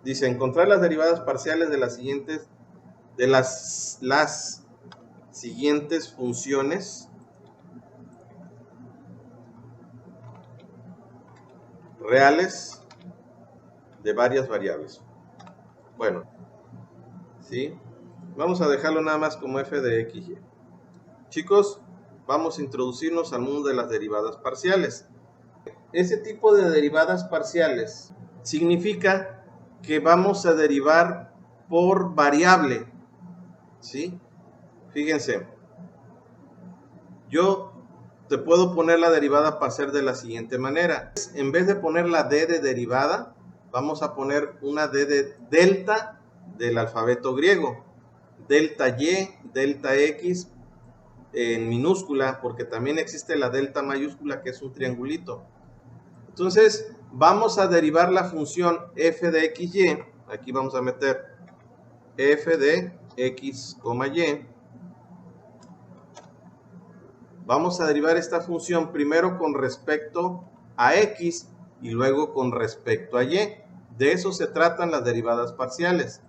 Dice, encontrar las derivadas parciales de las siguientes funciones reales de varias variables. Bueno, ¿sí? Vamos a dejarlo nada más como f de x, y. Chicos, vamos a introducirnos al mundo de las derivadas parciales. Ese tipo de derivadas parciales significa que vamos a derivar por variable, ¿sí? Fíjense, yo te puedo poner la derivada parcial de la siguiente manera. En vez de poner la d de derivada, vamos a poner una d de delta del alfabeto griego. Delta y, delta x en minúscula, porque también existe la delta mayúscula, que es un triangulito. Entonces, vamos a derivar la función f de x, y. Aquí vamos a meter f de x, y. Vamos a derivar esta función primero con respecto a x y luego con respecto a y. De eso se tratan las derivadas parciales,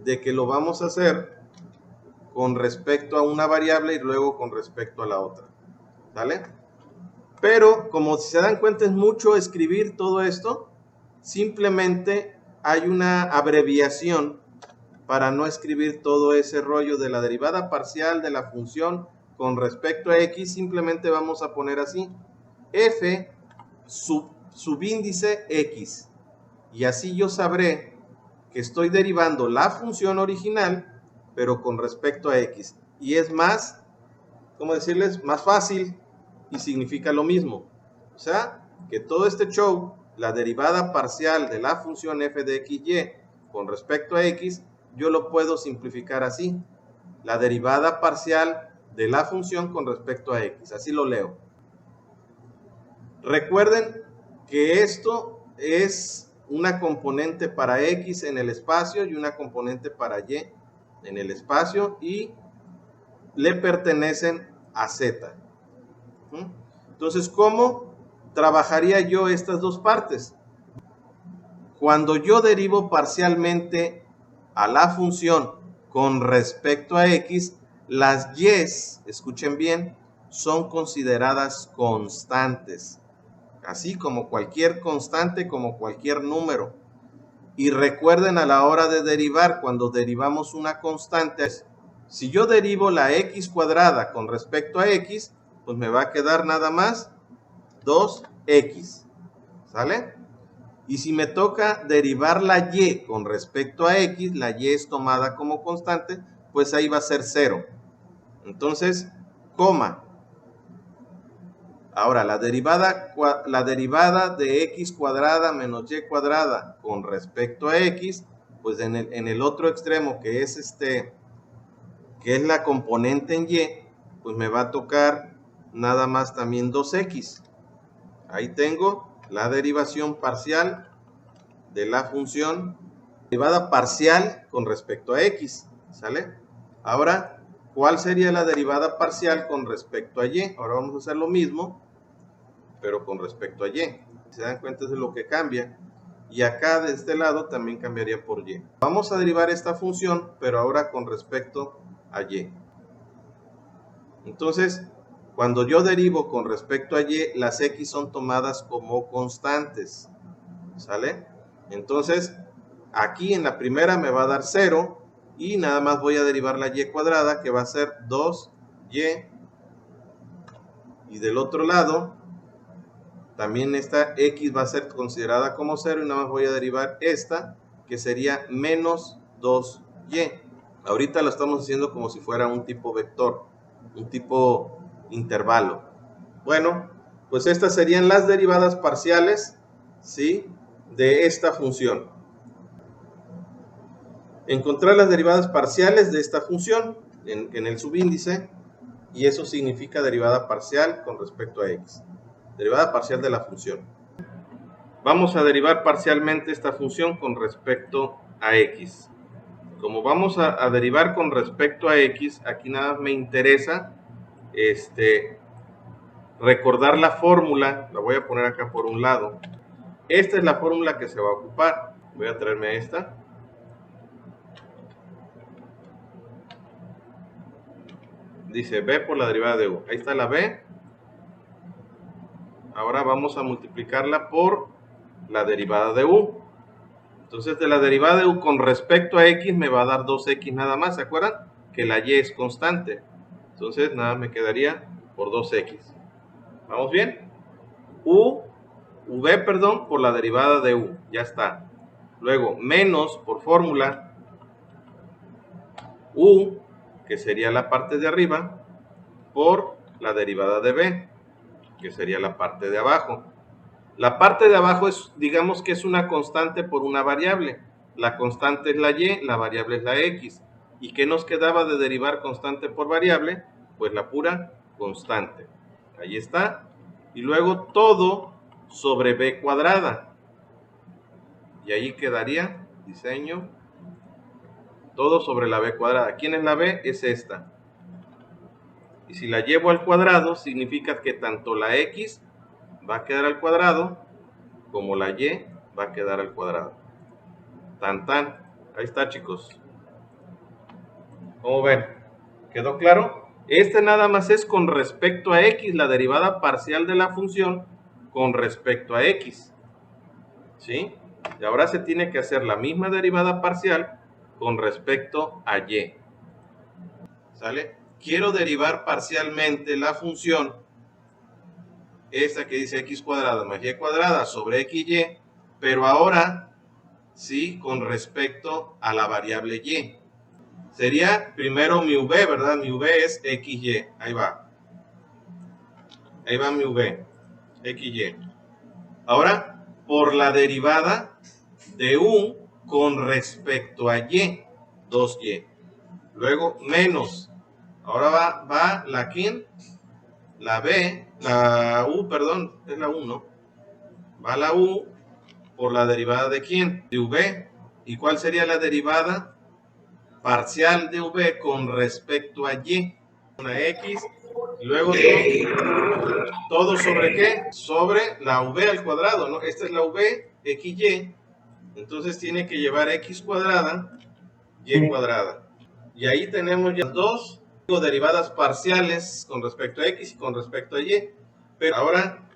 de que lo vamos a hacer con respecto a una variable y luego con respecto a la otra, ¿vale? Pero como si se dan cuenta es mucho escribir todo esto, simplemente hay una abreviación para no escribir todo ese rollo de la derivada parcial de la función con respecto a x. Simplemente vamos a poner así, f subíndice x, y así yo sabré que estoy derivando la función original pero con respecto a x, y es más, ¿cómo decirles? Más fácil y significa lo mismo. O sea, que todo este show, la derivada parcial de la función f de x, y con respecto a x, yo lo puedo simplificar así. La derivada parcial de la función con respecto a x. Así lo leo. Recuerden que esto es una componente para x en el espacio y una componente para y en el espacio, y le pertenecen a z. Entonces, ¿cómo trabajaría yo estas dos partes? Cuando yo derivo parcialmente a la función con respecto a x, las y's, escuchen bien, son consideradas constantes, así como cualquier constante, como cualquier número. Y recuerden, a la hora de derivar, cuando derivamos una constante, si yo derivo la x cuadrada con respecto a x, pues me va a quedar nada más 2x, ¿sale? Y si me toca derivar la y con respecto a x, la y es tomada como constante, pues ahí va a ser 0. Entonces, coma. Ahora, la derivada de x cuadrada menos y cuadrada con respecto a x, pues en el otro extremo, que es la componente en y, pues me va a tocar nada más también 2x. Ahí tengo la derivación parcial de la función derivada parcial con respecto a x, ¿sale? Ahora, ¿cuál sería la derivada parcial con respecto a y? Ahora vamos a hacer lo mismo, pero con respecto a y. Si se dan cuenta, es lo que cambia. Y acá de este lado también cambiaría por y. Vamos a derivar esta función, pero ahora con respecto a y. Entonces, cuando yo derivo con respecto a y, las x son tomadas como constantes, ¿sale? Entonces, aquí en la primera me va a dar 0 y nada más voy a derivar la y cuadrada, que va a ser 2y, y del otro lado también esta x va a ser considerada como 0 y nada más voy a derivar esta, que sería menos 2y. Ahorita lo estamos haciendo como si fuera un tipo vector, un tipo intervalo. Bueno, pues estas serían las derivadas parciales, ¿sí?, de esta función. Encontrar las derivadas parciales de esta función en el subíndice, y eso significa derivada parcial con respecto a x. Derivada parcial de la función. Vamos a derivar parcialmente esta función con respecto a x. Como vamos a derivar con respecto a x, aquí nada más me interesa recordar la fórmula. La voy a poner acá por un lado. Esta es la fórmula que se va a ocupar. Voy a traerme a esta. Dice b por la derivada de u. Ahí está la b. Ahora vamos a multiplicarla por la derivada de u. Entonces de la derivada de u con respecto a x me va a dar 2x nada más. ¿Se acuerdan? Que la y es constante. Entonces nada me quedaría por 2x. ¿Vamos bien? V, perdón, por la derivada de u. Ya está. Luego menos por fórmula u, que sería la parte de arriba, por la derivada de b, que sería la parte de abajo. La parte de abajo es, digamos que es una constante por una variable. La constante es la y, la variable es la x. ¿Y qué nos quedaba de derivar constante por variable? Pues la pura constante. Ahí está. Y luego todo sobre b cuadrada. Y ahí quedaría, diseño, todo sobre la b cuadrada. ¿Quién es la b? Es esta. Y si la llevo al cuadrado, significa que tanto la x va a quedar al cuadrado, como la y va a quedar al cuadrado. Tan tan. Ahí está, chicos. ¿Cómo ven? ¿Quedó claro? Este nada más es con respecto a x, la derivada parcial de la función con respecto a x. ¿Sí? Y ahora se tiene que hacer la misma derivada parcial con respecto a y. ¿Sale? Quiero derivar parcialmente la función esta que dice x cuadrada más y cuadrada sobre xy, pero ahora sí con respecto a la variable y. Sería primero mi v, ¿verdad? Mi v es xy. Ahí va. Ahí va mi v. xy. Ahora, por la derivada de u con respecto a y. 2y. Luego, menos. Ahora va la quién. La b. La u, perdón. Es la u, ¿no? Va la u por la derivada de quién. De v. ¿Y cuál sería la derivada parcial de v con respecto a y? Una x. Y luego todo sobre qué? Sobre la v al cuadrado, ¿no? Esta es la v, xy. Entonces tiene que llevar x cuadrada, y cuadrada. Y ahí tenemos ya dos derivadas parciales con respecto a x y con respecto a y. Pero ahora,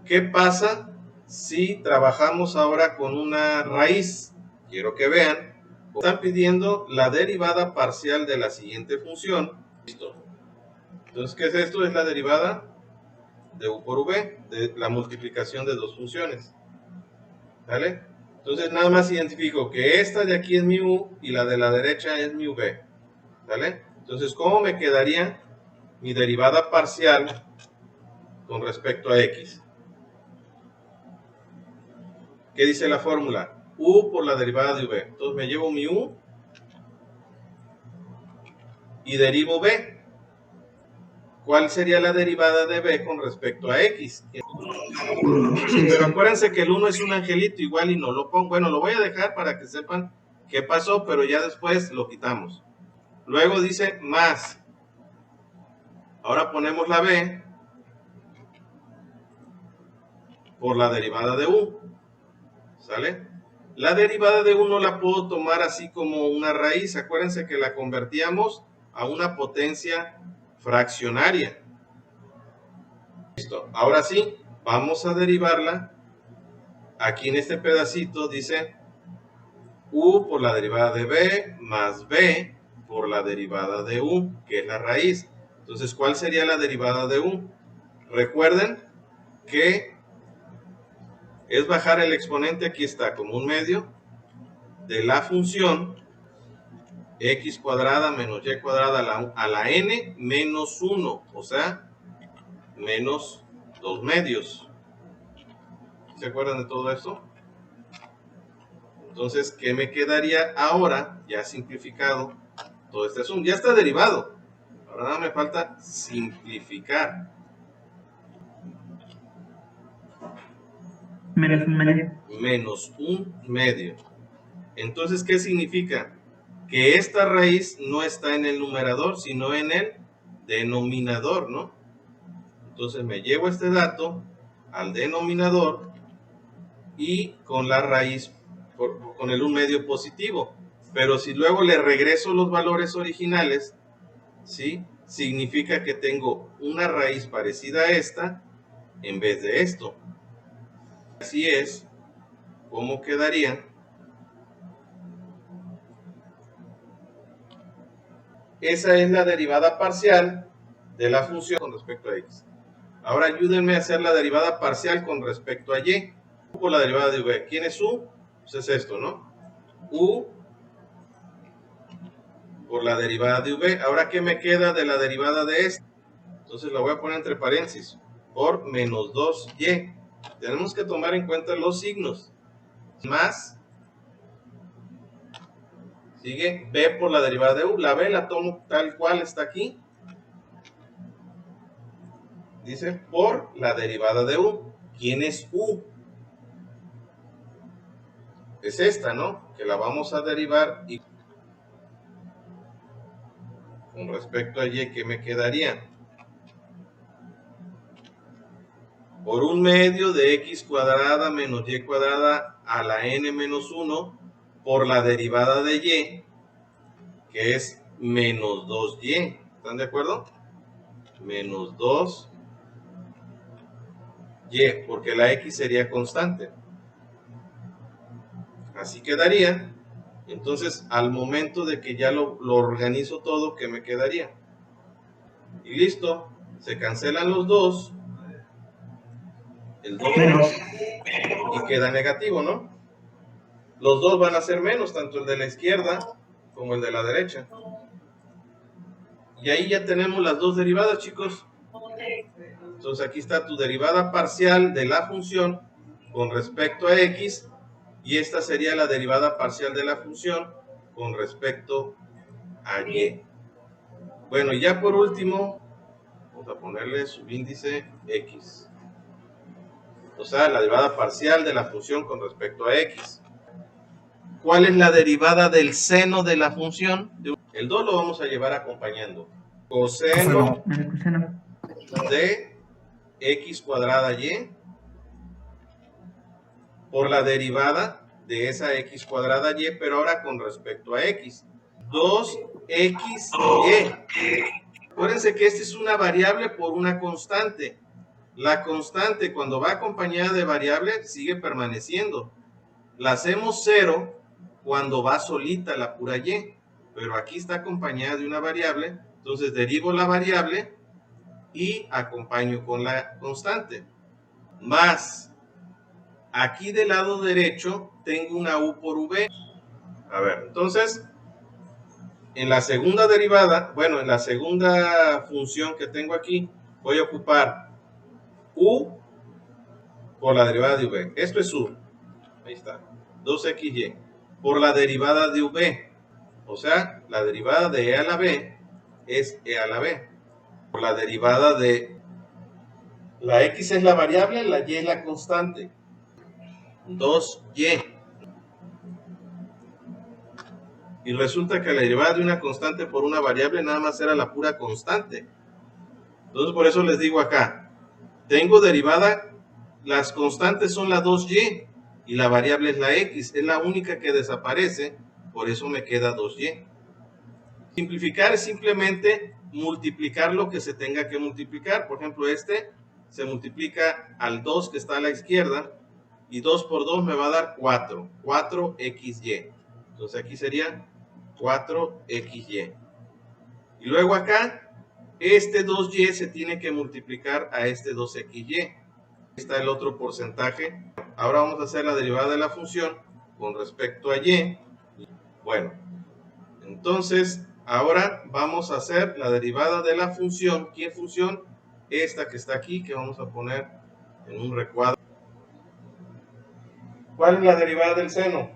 ¿qué pasa si trabajamos ahora con una raíz? Quiero que vean. Están pidiendo la derivada parcial de la siguiente función. Listo. Entonces, ¿qué es esto? Es la derivada de u por v, de la multiplicación de dos funciones. ¿Vale? Entonces nada más identifico que esta de aquí es mi u y la de la derecha es mi v. ¿Vale? Entonces, ¿cómo me quedaría mi derivada parcial con respecto a x? ¿Qué dice la fórmula? U por la derivada de v. Entonces me llevo mi u y derivo v. ¿Cuál sería la derivada de b con respecto a x? Pero acuérdense que el 1 es un angelito igual y no lo pongo. Bueno, lo voy a dejar para que sepan qué pasó, pero ya después lo quitamos. Luego dice más. Ahora ponemos la b por la derivada de u. ¿Sale? La derivada de u no la puedo tomar así como una raíz. Acuérdense que la convertíamos a una potencia fraccionaria. Listo. Ahora sí, vamos a derivarla. Aquí en este pedacito dice u por la derivada de b más b por la derivada de u, que es la raíz. Entonces, ¿cuál sería la derivada de u? Recuerden que es bajar el exponente, aquí está, como un medio, de la función x cuadrada menos y cuadrada a la n menos 1, o sea, menos 2 medios. ¿Se acuerdan de todo esto? Entonces, ¿qué me quedaría ahora? Ya simplificado todo este asunto. Ya está derivado. Ahora nada me falta simplificar. Menos un medio. Menos un medio. Entonces, ¿qué significa? Que esta raíz no está en el numerador, sino en el denominador, ¿no? Entonces me llevo este dato al denominador y con la raíz con el 1/2 positivo. Pero si luego le regreso los valores originales, ¿sí?, significa que tengo una raíz parecida a esta en vez de esto. Así es como quedaría esa es la derivada parcial de la función con respecto a x. Ahora ayúdenme a hacer la derivada parcial con respecto a y. Por la derivada de v. ¿Quién es u? Pues es esto, ¿no? U por la derivada de v. Ahora, ¿qué me queda de la derivada de esta? Entonces la voy a poner entre paréntesis. Por menos 2y. Tenemos que tomar en cuenta los signos. Más. Sigue b por la derivada de u. La b la tomo tal cual está aquí. Dice por la derivada de u. ¿Quién es u? Es esta, ¿no? Que la vamos a derivar y con respecto a y, ¿qué me quedaría? Por 1/2 de x cuadrada menos y cuadrada a la n menos 1 por la derivada de y, que es menos 2y. ¿Están de acuerdo? Menos 2y, porque la x sería constante. Así quedaría. Entonces, al momento de que ya lo organizo todo, ¿qué me quedaría? Y listo, se cancelan los dos, el 2 y queda negativo, ¿no? Los dos van a ser menos, tanto el de la izquierda como el de la derecha. Y ahí ya tenemos las dos derivadas, chicos. Entonces aquí está tu derivada parcial de la función con respecto a x, y esta sería la derivada parcial de la función con respecto a y. Bueno, y ya por último, vamos a ponerle subíndice x. O sea, la derivada parcial de la función con respecto a x. ¿Cuál es la derivada del seno de la función? El 2 lo vamos a llevar acompañando. Coseno de x cuadrada y por la derivada de esa x cuadrada y, pero ahora con respecto a x. 2xy. Acuérdense que esta es una variable por una constante. La constante, cuando va acompañada de variable, sigue permaneciendo. La hacemos 0 cuando va solita la pura y, pero aquí está acompañada de una variable. Entonces derivo la variable y acompaño con la constante. Más, aquí del lado derecho tengo una u por v. A ver, entonces, en la segunda derivada, bueno, en la segunda función que tengo aquí, voy a ocupar u por la derivada de v. Esto es u. Ahí está. 2xy. Por la derivada de v. O sea, la derivada de e a la b es e a la b. Por la derivada de la x es la variable, la y es la constante. 2y. Y resulta que la derivada de una constante por una variable nada más era la pura constante. Entonces por eso les digo acá, tengo derivada, las constantes son la 2y y la variable es la x, es la única que desaparece, por eso me queda 2y. Simplificar es simplemente multiplicar lo que se tenga que multiplicar. Por ejemplo, este se multiplica al 2 que está a la izquierda, y 2 por 2 me va a dar 4, 4xy. Entonces aquí sería 4xy. Y luego acá, este 2y se tiene que multiplicar a este 2xy. Está el otro porcentaje. Ahora vamos a hacer la derivada de la función con respecto a y. Bueno, entonces ahora vamos a hacer la derivada de la función. ¿Qué función? Esta que está aquí, que vamos a poner en un recuadro. ¿Cuál es la derivada del seno?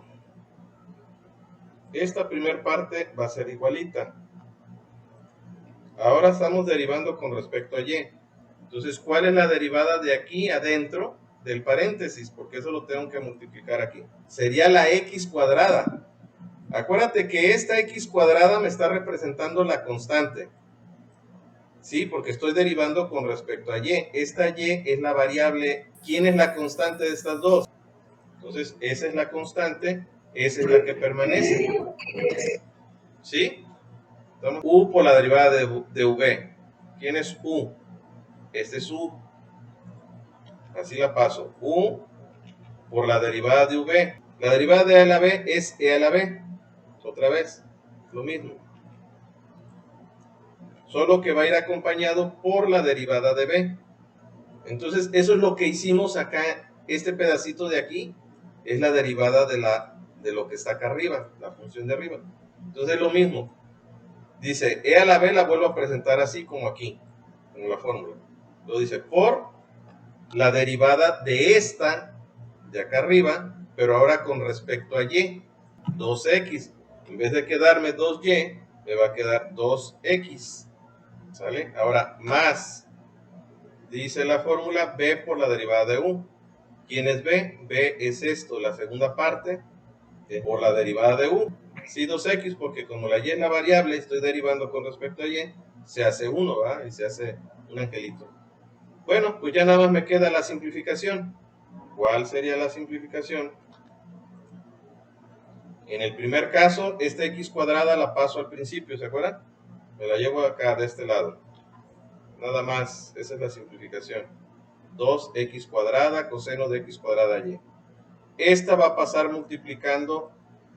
Esta primera parte va a ser igualita. Ahora estamos derivando con respecto a y. Entonces, ¿cuál es la derivada de aquí adentro del paréntesis? Porque eso lo tengo que multiplicar aquí. Sería la x cuadrada. Acuérdate que esta x cuadrada me está representando la constante. Sí, porque estoy derivando con respecto a y. Esta y es la variable. ¿Quién es la constante de estas dos? Entonces, esa es la constante, esa es la que permanece. ¿Sí? Entonces, U por la derivada de V. ¿Quién es U? Este es U. Así la paso. U por la derivada de V. La derivada de A a la B es E a la B. Otra vez, lo mismo. Solo que va a ir acompañado por la derivada de B. Entonces, eso es lo que hicimos acá. Este pedacito de aquí es la derivada de lo que está acá arriba, la función de arriba. Entonces, es lo mismo. Dice, E a la B la vuelvo a presentar así como aquí, como la fórmula. Lo dice por la derivada de esta, de acá arriba, pero ahora con respecto a Y, 2X. En vez de quedarme 2Y, me va a quedar 2X. ¿Sale? Ahora, más, dice la fórmula, B por la derivada de U. ¿Quién es B? B es esto, la segunda parte, por la derivada de U. Sí, 2X, porque como la Y es la variable, estoy derivando con respecto a Y, se hace 1, ¿va? Y se hace un angelito. Bueno, pues ya nada más me queda la simplificación. ¿Cuál sería la simplificación? En el primer caso, esta X cuadrada la paso al principio, ¿se acuerdan? Me la llevo acá, de este lado. Nada más, esa es la simplificación. 2X cuadrada coseno de X cuadrada Y. Esta va a pasar multiplicando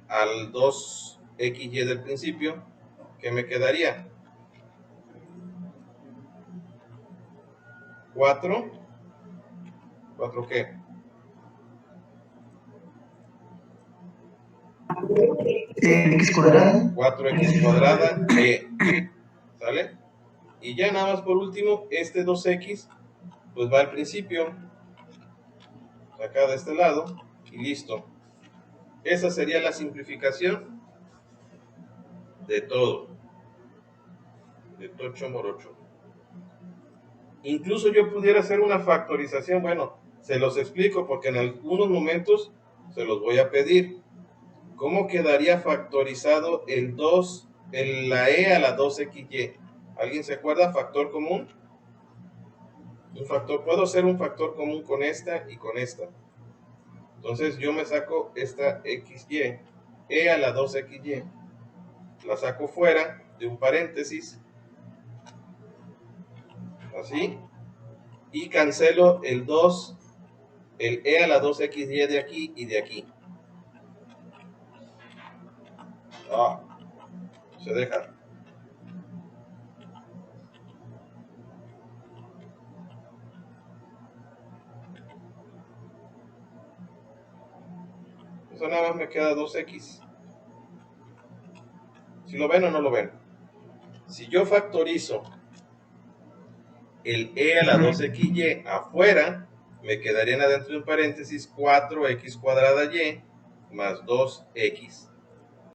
al 2XY del principio, que me quedaría 4. ¿4 qué? X cuadrada. 4X cuadrada Y. ¿Sale? Y ya nada más por último, este 2X, pues va al principio, acá de este lado, y listo. Esa sería la simplificación de todo. De tocho morocho. Incluso yo pudiera hacer una factorización, bueno, se los explico porque en algunos momentos se los voy a pedir. ¿Cómo quedaría factorizado el 2, la E a la 2XY? ¿Alguien se acuerda? ¿Factor común? Un factor, puedo hacer un factor común con esta y con esta. Entonces yo me saco esta XY, E a la 2XY, la saco fuera de un paréntesis, así, y cancelo el 2, el E a la 2XY de aquí y de aquí. Se deja. Eso nada más me queda 2X. Si lo ven o no lo ven. Si yo factorizo el E a la 2XY afuera, me quedarían adentro de un paréntesis 4X cuadrada Y más 2X.